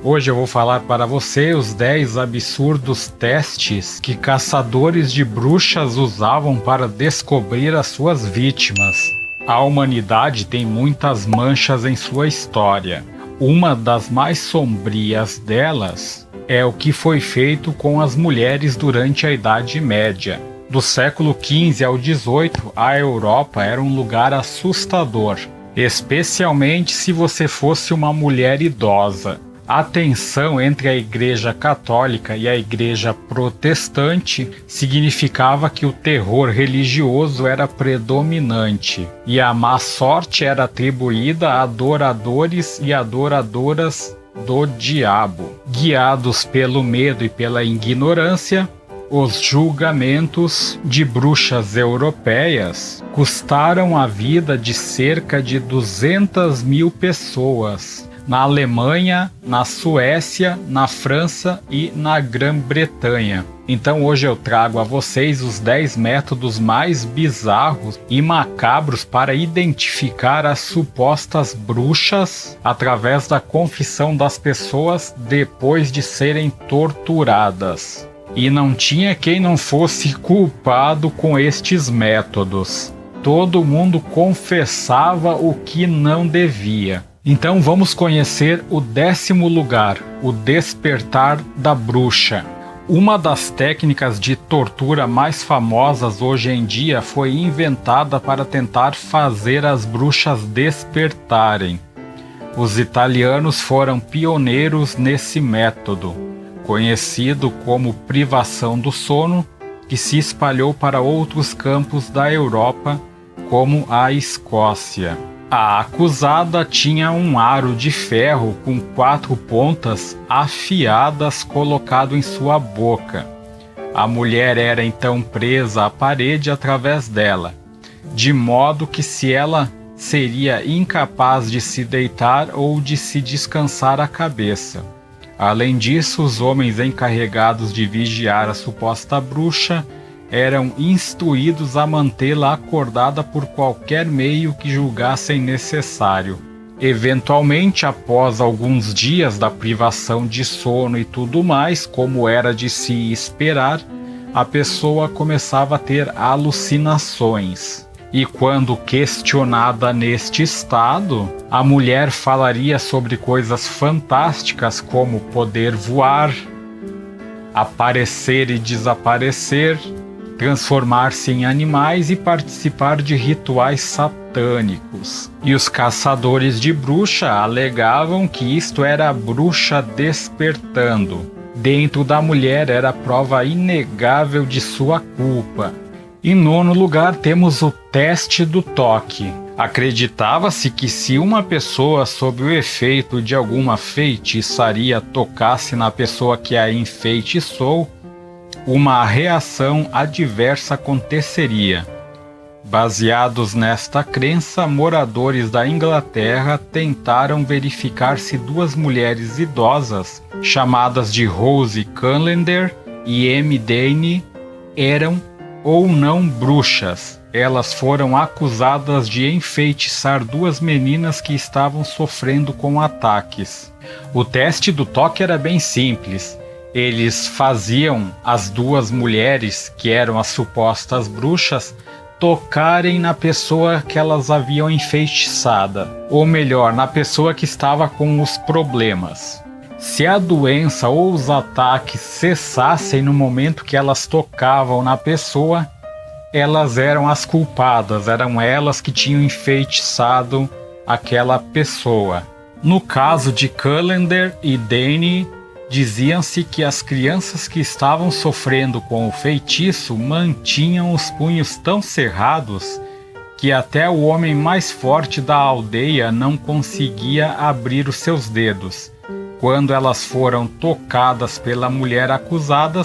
Hoje eu vou falar para você os 10 absurdos testes que caçadores de bruxas usavam para descobrir as suas vítimas. A humanidade tem muitas manchas em sua história. Uma das mais sombrias delas é o que foi feito com as mulheres durante a Idade Média. Do século XV ao XVIII, a Europa era um lugar assustador, especialmente se você fosse uma mulher idosa. A tensão entre a Igreja Católica e a Igreja Protestante significava que o terror religioso era predominante e a má sorte era atribuída a adoradores e adoradoras do diabo. Guiados pelo medo e pela ignorância, os julgamentos de bruxas europeias custaram a vida de cerca de 200.000 pessoas na Alemanha, na Suécia, na França e na Grã-Bretanha. Então hoje eu trago a vocês os 10 métodos mais bizarros e macabros para identificar as supostas bruxas através da confissão das pessoas depois de serem torturadas. E não tinha quem não fosse culpado com estes métodos. Todo mundo confessava o que não devia. Então vamos conhecer o 10º lugar, o despertar da bruxa. Uma das técnicas de tortura mais famosas hoje em dia foi inventada para tentar fazer as bruxas despertarem. Os italianos foram pioneiros nesse método, conhecido como privação do sono, que se espalhou para outros campos da Europa, como a Escócia. A acusada tinha um aro de ferro com 4 pontas afiadas colocado em sua boca. A mulher era então presa à parede através dela, de modo que se ela seria incapaz de se deitar ou de se descansar a cabeça. Além disso, os homens encarregados de vigiar a suposta bruxa eram instruídos a mantê-la acordada por qualquer meio que julgassem necessário. Eventualmente, após alguns dias da privação de sono e tudo mais, como era de se esperar, a pessoa começava a ter alucinações. E quando questionada neste estado, a mulher falaria sobre coisas fantásticas como poder voar, aparecer e desaparecer, transformar-se em animais e participar de rituais satânicos. E os caçadores de bruxa alegavam que isto era a bruxa despertando. Dentro da mulher era prova inegável de sua culpa. Em 9º lugar temos o teste do toque. Acreditava-se que se uma pessoa sob o efeito de alguma feitiçaria tocasse na pessoa que a enfeitiçou, uma reação adversa aconteceria. Baseados nesta crença, moradores da Inglaterra tentaram verificar se 2 mulheres idosas, chamadas de Rose Callender e M. Dane, eram ou não bruxas. Elas foram acusadas de enfeitiçar 2 meninas que estavam sofrendo com ataques. O teste do toque era bem simples. Eles faziam as 2 mulheres, que eram as supostas bruxas, tocarem na pessoa que elas haviam enfeitiçada, ou melhor, na pessoa que estava com os problemas. Se a doença ou os ataques cessassem no momento que elas tocavam na pessoa, elas eram as culpadas, eram elas que tinham enfeitiçado aquela pessoa. No caso de Callender e Dane, diziam-se que as crianças que estavam sofrendo com o feitiço mantinham os punhos tão cerrados que até o homem mais forte da aldeia não conseguia abrir os seus dedos. Quando elas foram tocadas pela mulher acusada,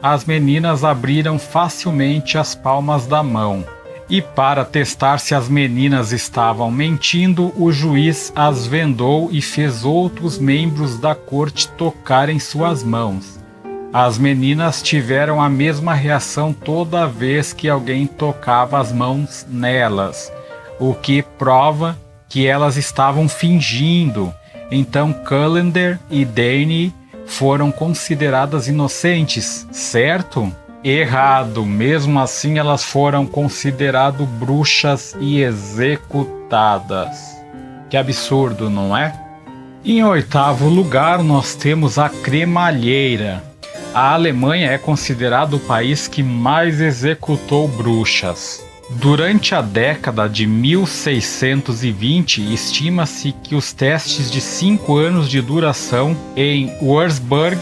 as meninas abriram facilmente as palmas da mão. E para testar se as meninas estavam mentindo, o juiz as vendou e fez outros membros da corte tocarem suas mãos. As meninas tiveram a mesma reação toda vez que alguém tocava as mãos nelas, o que prova que elas estavam fingindo. Então Kullander e Dane foram consideradas inocentes, certo? Errado, mesmo assim elas foram consideradas bruxas e executadas. Que absurdo, não é? Em oitavo lugar, nós temos a cremalheira. A Alemanha é considerado o país que mais executou bruxas. Durante a década de 1620, estima-se que os testes de 5 anos de duração em Würzburg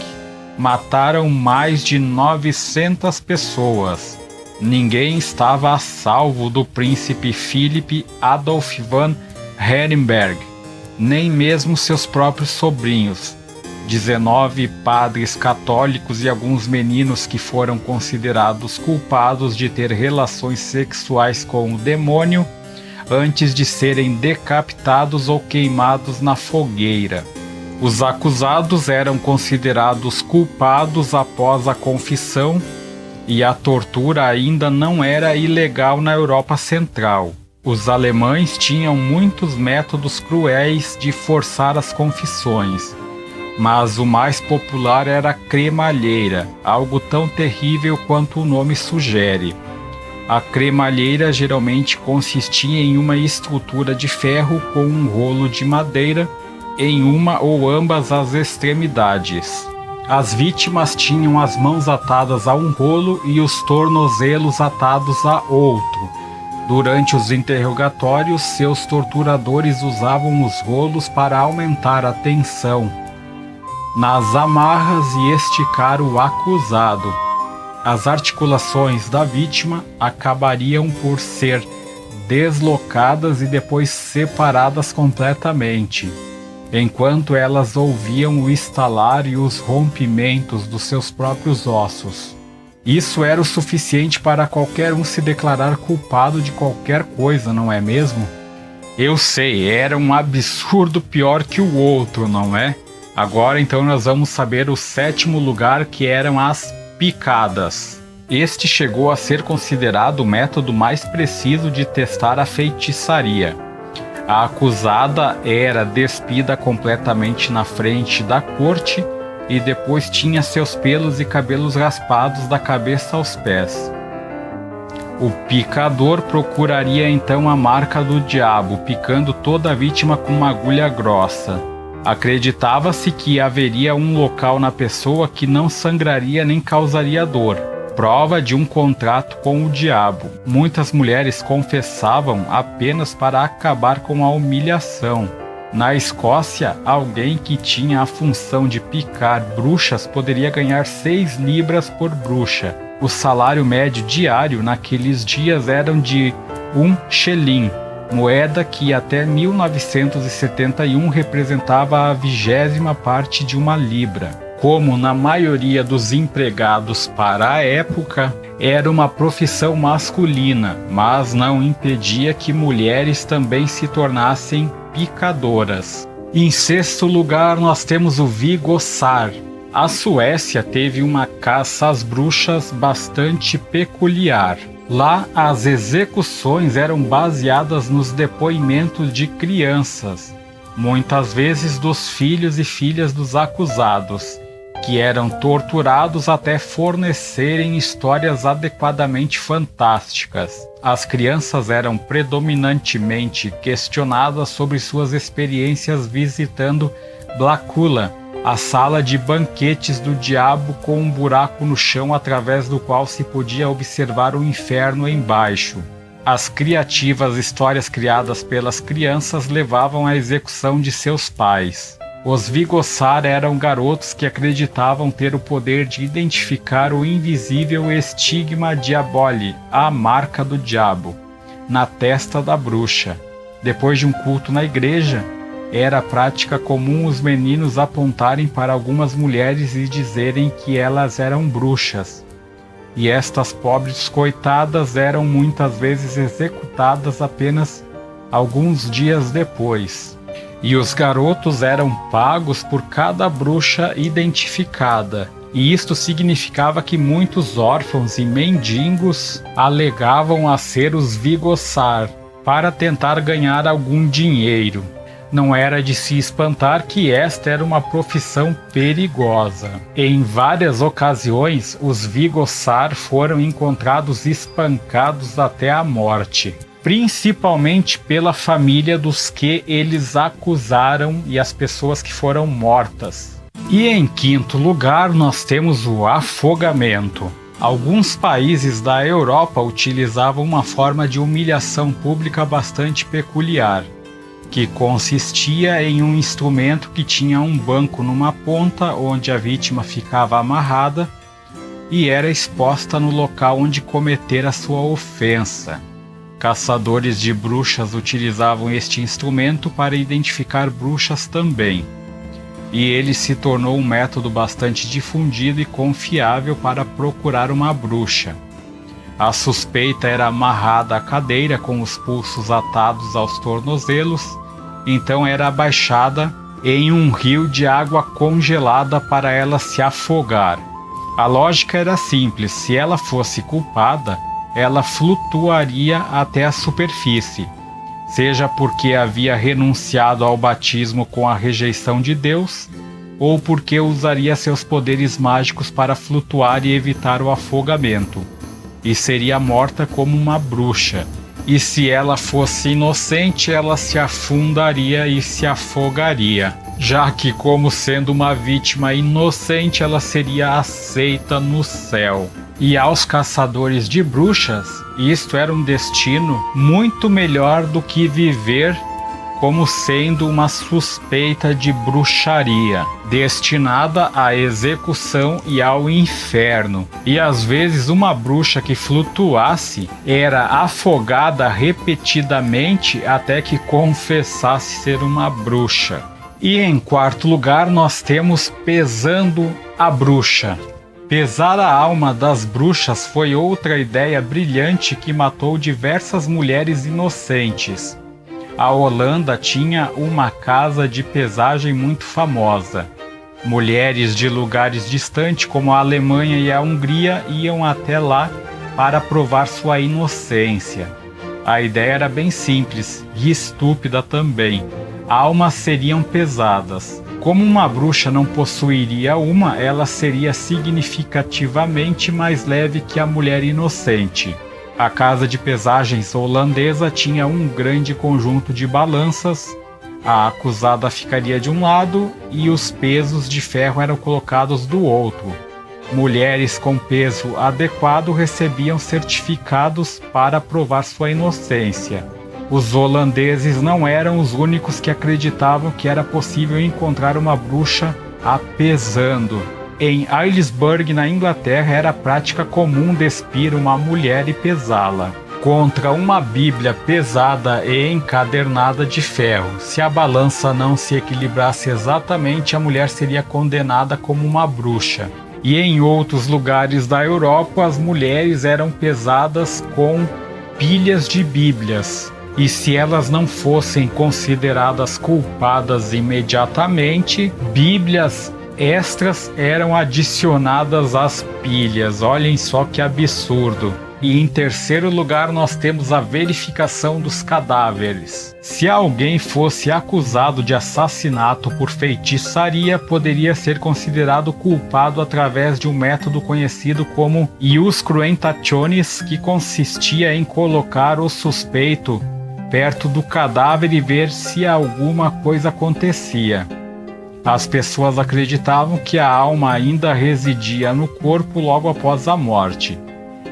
mataram mais de 900 pessoas. Ninguém estava a salvo do príncipe Philipp Adolf von Herrenberg, nem mesmo seus próprios sobrinhos. 19 padres católicos e alguns meninos que foram considerados culpados de ter relações sexuais com o demônio antes de serem decapitados ou queimados na fogueira. Os acusados eram considerados culpados após a confissão e a tortura ainda não era ilegal na Europa Central. Os alemães tinham muitos métodos cruéis de forçar as confissões, mas o mais popular era a cremalheira, algo tão terrível quanto o nome sugere. A cremalheira geralmente consistia em uma estrutura de ferro com um rolo de madeira em uma ou ambas as extremidades. As vítimas tinham as mãos atadas a um rolo e os tornozelos atados a outro. Durante os interrogatórios, seus torturadores usavam os rolos para aumentar a tensão nas amarras e esticar o acusado. As articulações da vítima acabariam por ser deslocadas e depois separadas completamente, enquanto elas ouviam o estalar e os rompimentos dos seus próprios ossos. Isso era o suficiente para qualquer um se declarar culpado de qualquer coisa, não é mesmo? Eu sei, era um absurdo pior que o outro, não é? Agora então nós vamos saber o sétimo lugar, que eram as picadas. Este chegou a ser considerado o método mais preciso de testar a feitiçaria. A acusada era despida completamente na frente da corte e depois tinha seus pelos e cabelos raspados da cabeça aos pés. O picador procuraria então a marca do diabo, picando toda a vítima com uma agulha grossa. Acreditava-se que haveria um local na pessoa que não sangraria nem causaria dor, prova de um contrato com o diabo. Muitas mulheres confessavam apenas para acabar com a humilhação. Na Escócia, alguém que tinha a função de picar bruxas poderia ganhar 6 libras por bruxa. O salário médio diário naqueles dias era de 1 shilling, moeda que até 1971 representava a 20ª parte de uma libra. Como na maioria dos empregados para a época, era uma profissão masculina, mas não impedia que mulheres também se tornassem picadoras. Em sexto lugar, nós temos o vigoçar. A Suécia teve uma caça às bruxas bastante peculiar. Lá, as execuções eram baseadas nos depoimentos de crianças, muitas vezes dos filhos e filhas dos acusados, que eram torturados até fornecerem histórias adequadamente fantásticas. As crianças eram predominantemente questionadas sobre suas experiências visitando Blácula, a sala de banquetes do diabo com um buraco no chão através do qual se podia observar o inferno embaixo. As criativas histórias criadas pelas crianças levavam à execução de seus pais. Os vigoçar eram garotos que acreditavam ter o poder de identificar o invisível estigma diaboli, a marca do diabo, na testa da bruxa. Depois de um culto na igreja, era prática comum os meninos apontarem para algumas mulheres e dizerem que elas eram bruxas. E estas pobres coitadas eram muitas vezes executadas apenas alguns dias depois. E os garotos eram pagos por cada bruxa identificada. E isto significava que muitos órfãos e mendigos alegavam a ser os vigoçar para tentar ganhar algum dinheiro. Não era de se espantar que esta era uma profissão perigosa. Em várias ocasiões, os Vigossar foram encontrados espancados até a morte, principalmente pela família dos que eles acusaram e as pessoas que foram mortas. E em quinto lugar, nós temos o afogamento. Alguns países da Europa utilizavam uma forma de humilhação pública bastante peculiar, que consistia em um instrumento que tinha um banco numa ponta onde a vítima ficava amarrada e era exposta no local onde cometera sua ofensa. Caçadores de bruxas utilizavam este instrumento para identificar bruxas também, e ele se tornou um método bastante difundido e confiável para procurar uma bruxa. A suspeita era amarrada à cadeira com os pulsos atados aos tornozelos, então era abaixada em um rio de água congelada para ela se afogar. A lógica era simples: se ela fosse culpada, ela flutuaria até a superfície, seja porque havia renunciado ao batismo com a rejeição de Deus, ou porque usaria seus poderes mágicos para flutuar e evitar o afogamento, e seria morta como uma bruxa. E se ela fosse inocente, ela se afundaria e se afogaria, já que, como sendo uma vítima inocente, ela seria aceita no céu. E aos caçadores de bruxas, isto era um destino muito melhor do que viver como sendo uma suspeita de bruxaria, destinada à execução e ao inferno. E às vezes uma bruxa que flutuasse era afogada repetidamente até que confessasse ser uma bruxa. E em quarto lugar nós temos pesando a bruxa. Pesar a alma das bruxas foi outra ideia brilhante que matou diversas mulheres inocentes. A Holanda tinha uma casa de pesagem muito famosa. Mulheres de lugares distantes, como a Alemanha e a Hungria, iam até lá para provar sua inocência. A ideia era bem simples e estúpida também. Almas seriam pesadas. Como uma bruxa não possuiria uma, ela seria significativamente mais leve que a mulher inocente. A casa de pesagens holandesa tinha um grande conjunto de balanças. A acusada ficaria de um lado e os pesos de ferro eram colocados do outro. Mulheres com peso adequado recebiam certificados para provar sua inocência. Os holandeses não eram os únicos que acreditavam que era possível encontrar uma bruxa a pesando. Em Aylesbury, na Inglaterra, era prática comum despir uma mulher e pesá-la contra uma Bíblia pesada e encadernada de ferro. Se a balança não se equilibrasse exatamente, a mulher seria condenada como uma bruxa. E em outros lugares da Europa, as mulheres eram pesadas com pilhas de Bíblias. E se elas não fossem consideradas culpadas imediatamente, Bíblias extras eram adicionadas às pilhas. Olhem só que absurdo. E em terceiro lugar nós temos a verificação dos cadáveres. Se alguém fosse acusado de assassinato por feitiçaria, poderia ser considerado culpado através de um método conhecido como ius cruentationis, que consistia em colocar o suspeito perto do cadáver e ver se alguma coisa acontecia. As pessoas acreditavam que a alma ainda residia no corpo logo após a morte,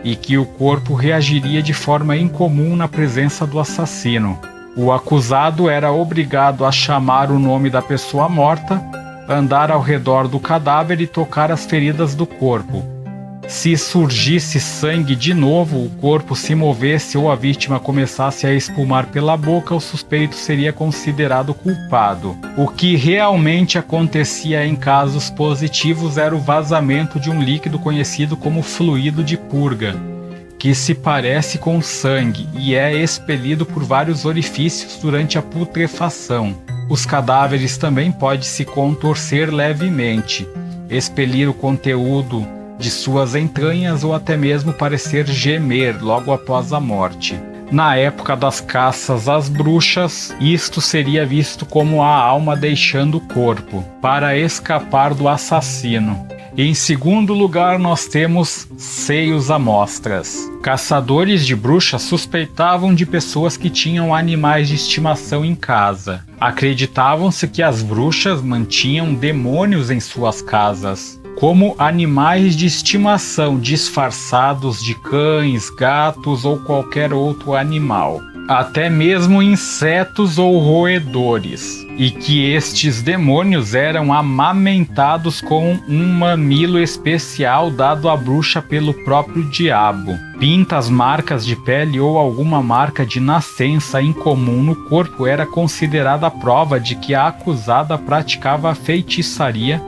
e que o corpo reagiria de forma incomum na presença do assassino. O acusado era obrigado a chamar o nome da pessoa morta, andar ao redor do cadáver e tocar as feridas do corpo. Se surgisse sangue de novo, o corpo se movesse ou a vítima começasse a espumar pela boca, o suspeito seria considerado culpado. O que realmente acontecia em casos positivos era o vazamento de um líquido conhecido como fluido de purga, que se parece com sangue e é expelido por vários orifícios durante a putrefação. Os cadáveres também podem se contorcer levemente, expelir o conteúdo de suas entranhas ou até mesmo parecer gemer logo após a morte. Na época das caças às bruxas, isto seria visto como a alma deixando o corpo, para escapar do assassino. Em segundo lugar, nós temos seios à mostras. Caçadores de bruxas suspeitavam de pessoas que tinham animais de estimação em casa. Acreditavam-se que as bruxas mantinham demônios em suas casas, como animais de estimação disfarçados de cães, gatos ou qualquer outro animal, até mesmo insetos ou roedores, e que estes demônios eram amamentados com um mamilo especial dado à bruxa pelo próprio diabo. Pintas, marcas de pele ou alguma marca de nascença incomum no corpo era considerada prova de que a acusada praticava a feitiçaria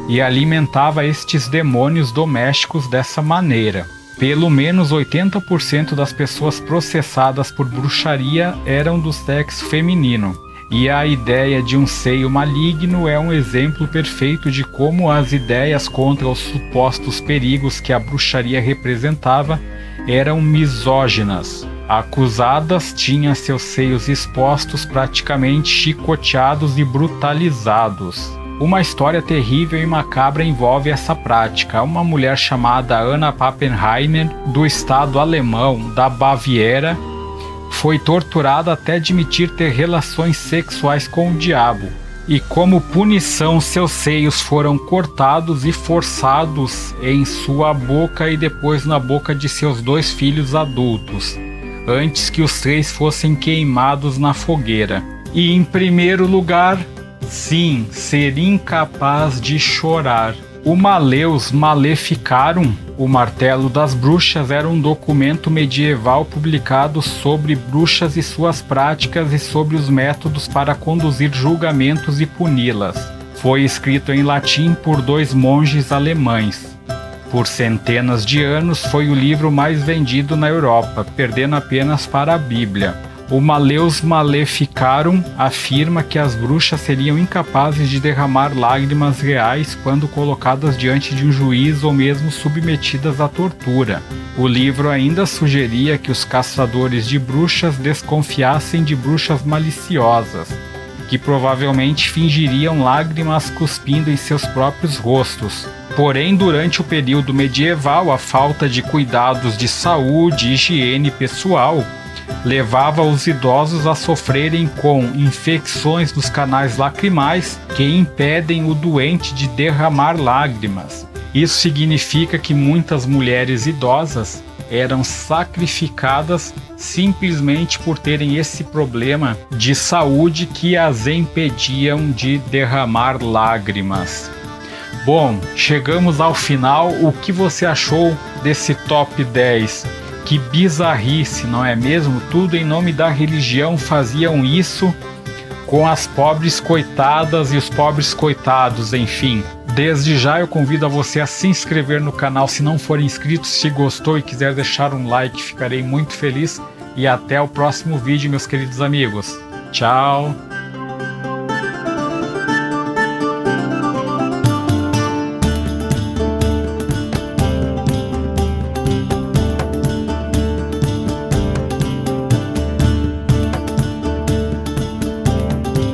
e alimentava estes demônios domésticos dessa maneira. Pelo menos 80% das pessoas processadas por bruxaria eram do sexo feminino, e a ideia de um seio maligno é um exemplo perfeito de como as ideias contra os supostos perigos que a bruxaria representava eram misóginas. Acusadas tinham seus seios expostos, praticamente chicoteados e brutalizados. Uma história terrível e macabra envolve essa prática. Uma mulher chamada Anna Pappenheimer, do estado alemão da Baviera, foi torturada até admitir ter relações sexuais com o diabo. E como punição, seus seios foram cortados e forçados em sua boca e depois na boca de seus 2 filhos adultos, antes que os 3 fossem queimados na fogueira. E em primeiro lugar, sim, ser incapaz de chorar. O Maleus Maleficarum, o martelo das bruxas, era um documento medieval publicado sobre bruxas e suas práticas e sobre os métodos para conduzir julgamentos e puni-las. Foi escrito em latim por 2 monges alemães. Por centenas de anos foi o livro mais vendido na Europa, perdendo apenas para a Bíblia. O Maleus Maleficarum afirma que as bruxas seriam incapazes de derramar lágrimas reais quando colocadas diante de um juiz ou mesmo submetidas à tortura. O livro ainda sugeria que os caçadores de bruxas desconfiassem de bruxas maliciosas, que provavelmente fingiriam lágrimas cuspindo em seus próprios rostos. Porém, durante o período medieval, a falta de cuidados de saúde e higiene pessoal levava os idosos a sofrerem com infecções dos canais lacrimais que impedem o doente de derramar lágrimas. Isso significa que muitas mulheres idosas eram sacrificadas simplesmente por terem esse problema de saúde que as impediam de derramar lágrimas. Bom, chegamos ao final. O que você achou desse top 10? Que bizarrice, não é mesmo? Tudo em nome da religião faziam isso com as pobres coitadas e os pobres coitados, enfim. Desde já eu convido a você a se inscrever no canal se não for inscrito. Se gostou e quiser deixar um like, ficarei muito feliz. E até o próximo vídeo, meus queridos amigos. Tchau!